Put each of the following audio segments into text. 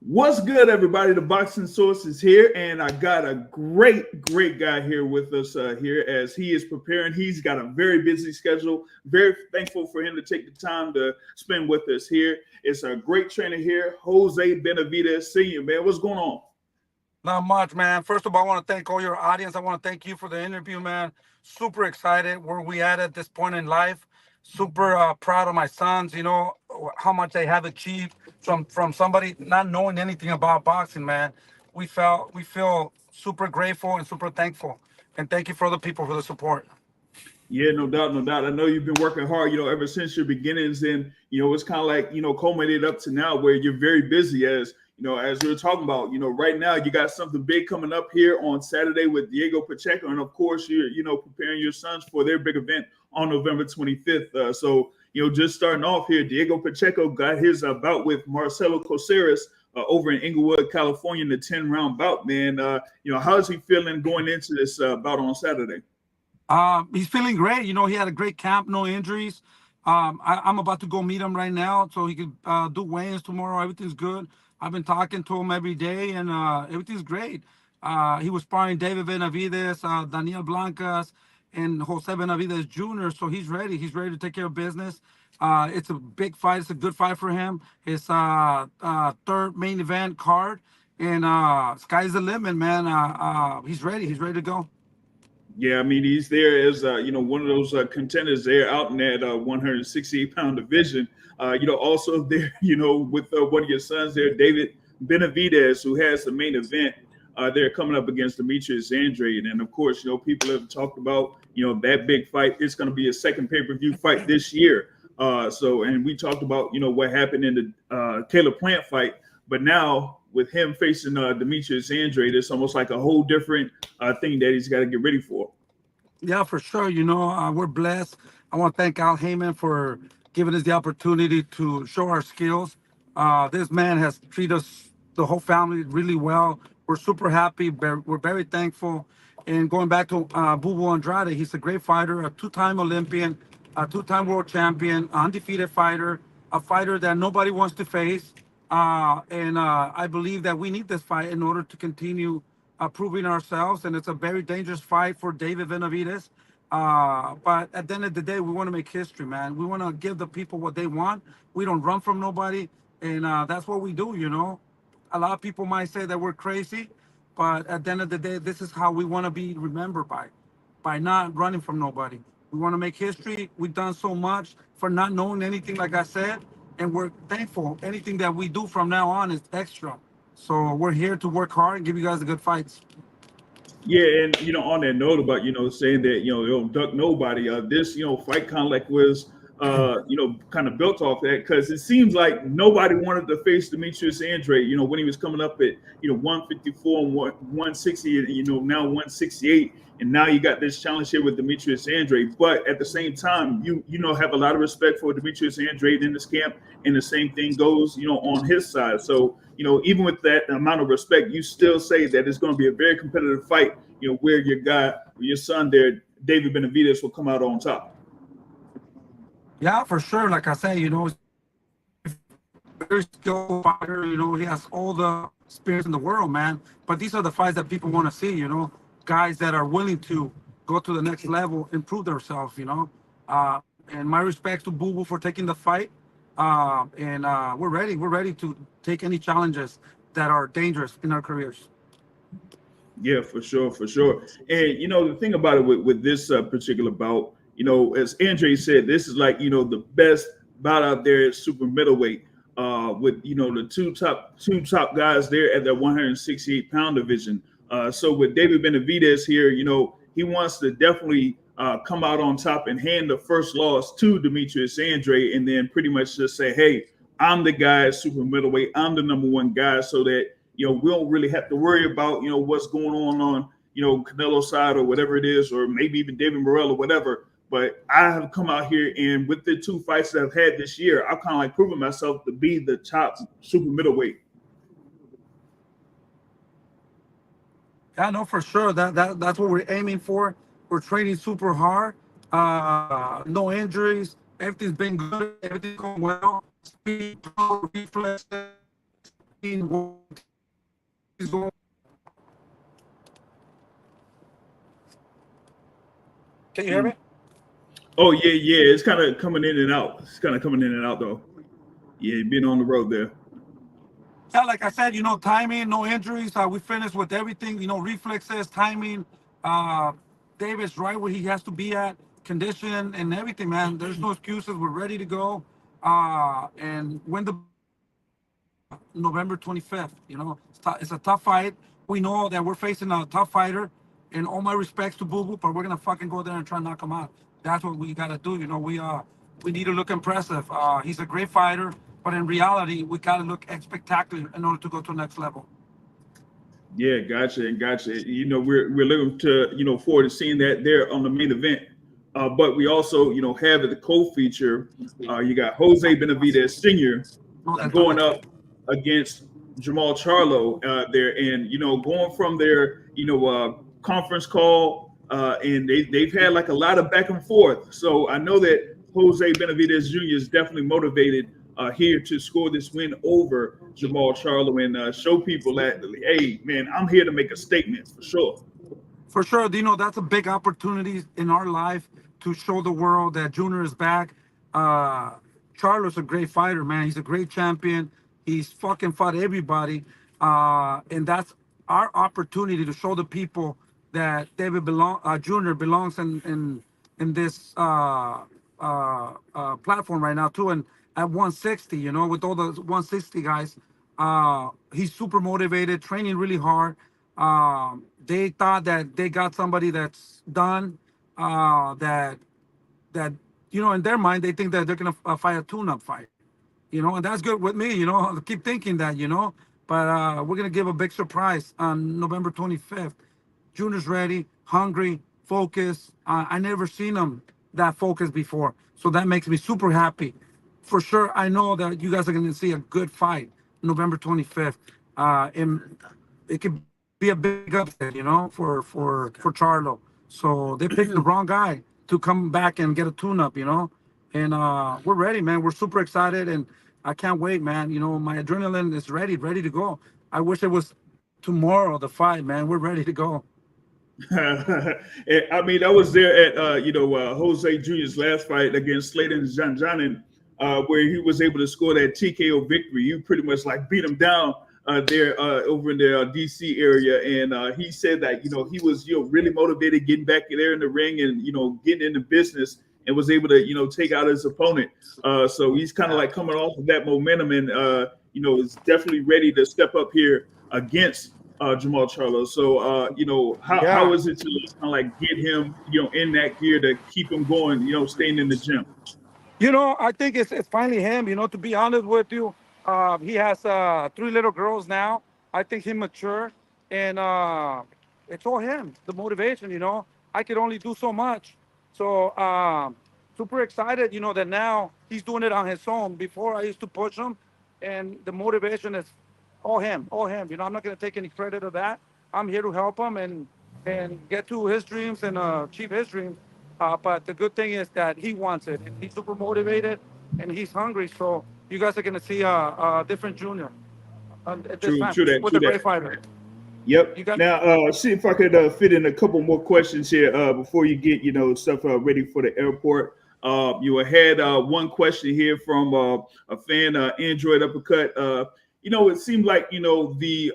What's good, everybody? The Boxing Source is here, and I got a great guy here with us here as he is preparing. He's got a very busy schedule. Very thankful for him to take the time to spend with us here. It's a great trainer here, Jose Benavidez Sr. Man, what's going on? Not much, man. First of all, I want to thank all your audience. I want to thank you for the interview, man. Super excited where we at this point in life. Super proud of my sons. You know how much they have achieved from somebody not knowing anything about boxing, man. We feel super grateful and super thankful. And thank you for the people for the support. Yeah, no doubt, no doubt. I know you've been working hard, ever since your beginnings, and it's kind of like culminated up to now where you're very busy as we were talking about. Right now you got something big coming up here on Saturday with Diego Pacheco, and of course you're preparing your sons for their big event on November 25th. So just starting off here, Diego Pacheco got his bout with Marcelo Caceres over in Inglewood, California, in the 10-round bout. Man, how is he feeling going into this bout on Saturday? He's feeling great. You know, he had a great camp, no injuries. I'm about to go meet him right now so he can do weigh-ins tomorrow. Everything's good. I've been talking to him every day, and everything's great. He was sparring David Benavidez, Daniel Blancas, and Jose Benavidez Jr., so he's ready. He's ready to take care of business. It's a big fight. It's a good fight for him. It's third main event card, and sky's the limit, man. He's ready. He's ready to go. Yeah, I mean, he's there as one of those contenders there out in that 168-pound division. Also there, with one of your sons there, David Benavidez, who has the main event. They're coming up against Demetrius Andrade, and of course, people have talked about that big fight. It's going to be a second pay-per-view fight this year. And we talked about what happened in the Caleb Plant fight, but now with him facing Demetrius Andrade, it's almost like a whole different thing that he's got to get ready for. Yeah, for sure. We're blessed. I want to thank Al Heyman for giving us the opportunity to show our skills. This man has treated us, the whole family, really well. We're super happy. We're very thankful. And going back to Bubu Andrade, he's a great fighter, a two-time Olympian, a two-time world champion, undefeated fighter, a fighter that nobody wants to face. I believe that we need this fight in order to continue proving ourselves. And it's a very dangerous fight for David Benavidez. But at the end of the day, we want to make history, man. We want to give the people what they want. We don't run from nobody. And that's what we do. A lot of people might say that we're crazy, but at the end of the day, this is how we want to be remembered by not running from nobody. We want to make history. We've done so much for not knowing anything, like I said, and we're thankful. Anything that we do from now on is extra. So we're here to work hard and give you guys the good fights. Yeah, and on that note about saying that you don't duck nobody, this fight kind of like was kind of built off that, because it seems like nobody wanted to face Demetrius Andrade. When he was coming up at 154 and 160, and now 168, and now you got this challenge here with Demetrius Andrade. But at the same time, you have a lot of respect for Demetrius Andrade in this camp, and the same thing goes on his side. So even with that amount of respect, you still say that it's going to be a very competitive fight. Where your son there, David Benavidez, will come out on top. Yeah, for sure. Like I said, very skillful fighter. He has all the experience in the world, man. But these are the fights that people want to see. Guys that are willing to go to the next level, improve themselves. And my respects to Boo Boo for taking the fight. We're ready. We're ready to take any challenges that are dangerous in our careers. Yeah, for sure, for sure. And the thing about it with this particular bout, as Andre said, this is like the best bout out there at super middleweight. With the two top guys there at the 168-pound division. So with David Benavidez here, he wants to definitely come out on top and hand the first loss to Demetrius Andrade, and then pretty much just say, hey, I'm the guy at super middleweight. I'm the number one guy, so that we don't really have to worry about what's going on Canelo's side or whatever it is, or maybe even David Morrell or whatever. But I have come out here, and with the two fights that I've had this year, I've kind of like proven myself to be the top super middleweight. Yeah, no, for sure. That's what we're aiming for. We're training super hard. No injuries. Everything's been good. Everything's going well. Speed, power, reflexes. he's going. Can you hear me? Oh yeah. It's kind of coming in and out. It's kind of coming in and out though. Yeah, being on the road there. Yeah, like I said, timing, no injuries. We finished with everything, reflexes, timing. Uh, David's right where he has to be at, condition and everything, man. There's no excuses. We're ready to go. And win the November 25th. It's a tough fight. We know that we're facing a tough fighter. And all my respects to Boo Boo, but we're gonna fucking go there and try and knock him out. That's what we gotta do. We need to look impressive. He's a great fighter, but in reality, we gotta look spectacular in order to go to the next level. Yeah, gotcha. We're looking to forward to seeing that there on the main event. But we also have the co-feature. You got Jose Benavidez Sr. going up against Jamal Charlo there, and going from their conference call, and they've had like a lot of back and forth. So I know that Jose Benavidez Jr. is definitely motivated here to score this win over Jamal Charlo and show people that, hey man, I'm here to make a statement for sure. For sure, that's a big opportunity in our life to show the world that Junior is back. Charlo's a great fighter, man. He's a great champion. He's fucking fought everybody. And that's our opportunity to show the people that David Junior belongs in this platform right now too. And at 160, with all the 160 guys, he's super motivated, training really hard. They thought that they got somebody that's done, that in their mind they think that they're gonna fight a tune-up fight, and that's good with me. I keep thinking that, but we're gonna give a big surprise on November 25th. Junior's ready, hungry, focused. I never seen him that focused before, so that makes me super happy. For sure, I know that you guys are gonna see a good fight November 25th. And it could be a big upset, for Charlo. So they picked the wrong guy to come back and get a tune-up, And we're ready, man. We're super excited, and I can't wait, man. My adrenaline is ready to go. I wish it was tomorrow, the fight, man. We're ready to go. I mean, I was there at Jose Jr.'s last fight against Slayton Janjanin, where he was able to score that TKO victory. You pretty much like beat him down there over in the DC area, and he said that he was really motivated getting back there in the ring and getting into business, and was able to take out his opponent. So he's kind of like coming off of that momentum, and is definitely ready to step up here against Jamal Charlo. So how is it to kind of like get him in that gear to keep him going, staying in the gym? I think it's finally him. To be honest with you, he has 3 little girls now. I think he matured, and it's all him. The motivation. I could only do so much. So super excited. That now he's doing it on his own. Before I used to push him, and the motivation is all him. I'm not going to take any credit of that. I'm here to help him and get to his dreams and achieve his dreams. But the good thing is that he wants it. And he's super motivated, and he's hungry. So you guys are going to see a different Junior at this time with a great fighter. Yep. Now, see if I could fit in a couple more questions here before you get stuff ready for the airport. You had one question here from a fan, Android Uppercut. It seemed like the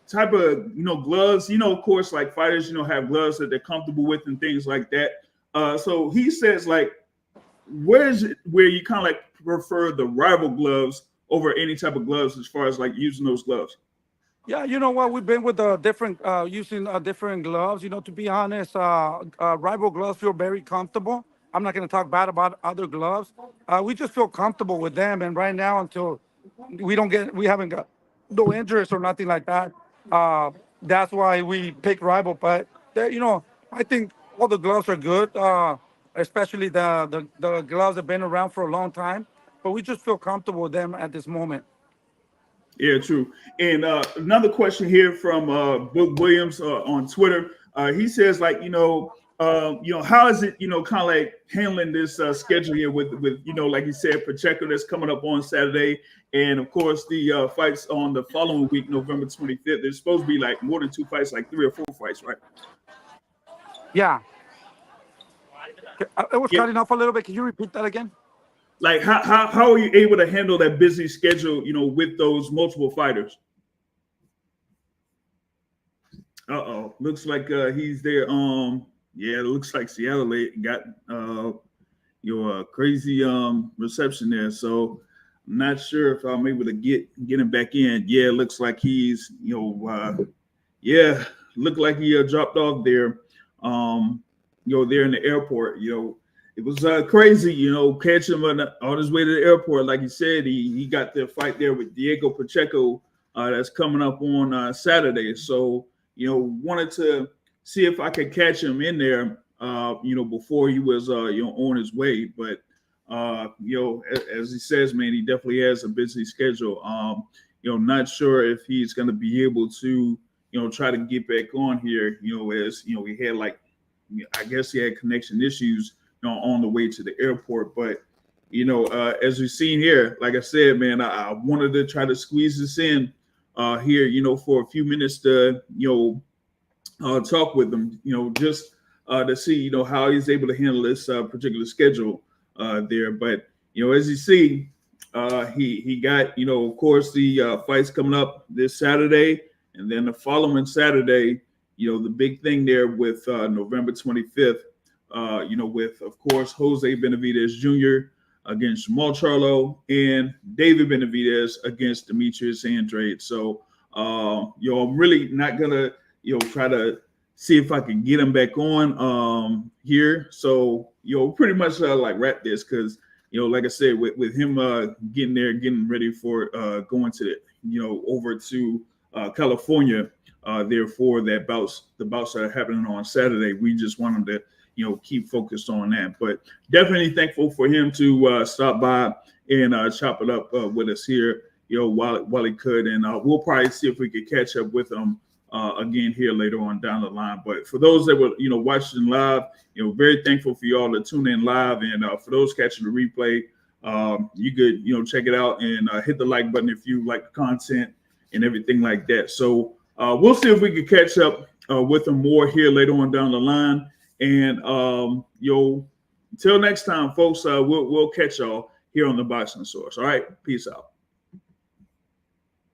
type of gloves, of course, like fighters have gloves that they're comfortable with and things like that. So he says, like, where is it where you kind of like prefer the rival gloves over any type of gloves as far as like using those gloves? Yeah, you know what? We've been with using different gloves. To be honest, rival gloves feel very comfortable. I'm not going to talk bad about other gloves. We just feel comfortable with them. And right now, until we haven't got no injuries or nothing like that. That's why we pick rival. But I think all the gloves are good, especially the gloves have been around for a long time. But we just feel comfortable with them at this moment. Yeah, true. And another question here from Book Williams on Twitter. He says, like, how is it, kind of like handling this schedule here with, like you said, Pacheco that's coming up on Saturday, and of course the fights on the following week, November 25th. There's supposed to be like more than 2 fights, like 3 or 4 fights, right? Yeah. It was Yeah. cutting off a little bit. Can you repeat that again? Like how are you able to handle that busy schedule, with those multiple fighters? Uh-oh. Looks like he's there. Yeah, it looks like Seattle got your crazy reception there. So I'm not sure if I'm able to get him back in. Yeah, it looks like he's, yeah, looked like he dropped off there. There in the airport. It was crazy, catch him on his way to the airport. Like you said, he got the fight there with Diego Pacheco that's coming up on Saturday. So, wanted to see if I could catch him in there, before he was, on his way. But, as he says, man, he definitely has a busy schedule. Not sure if he's going to be able to, try to get back on here, as, he had I guess he had connection issues, on the way to the airport. But, as we've seen here, like I said, man, I wanted to try to squeeze this in here, for a few minutes to, talk with him, just to see, how he's able to handle this particular schedule there. But, as you see, he got, of course, the fights coming up this Saturday, and then the following Saturday, the big thing there with November 25th, with, of course, Jose Benavidez Jr. against Jamal Charlo, and David Benavidez against Demetrius Andrade. So, I'm really not gonna, try to see if I can get him back on here. So, pretty much wrap this, because, like I said, with him getting there, getting ready for going to over to California there for the bouts that are happening on Saturday. We just want him to keep focused on that. But definitely thankful for him to stop by and chop it up with us here, while he could. And we'll probably see if we could catch up with him again here later on down the line. But for those that were watching live, very thankful for y'all to tune in live. And for those catching the replay, you could check it out and hit the like button if you like the content and everything like that. So we'll see if we can catch up with them more here later on down the line. And until next time, folks, we'll catch y'all here on the Boxing Source. All right, peace out.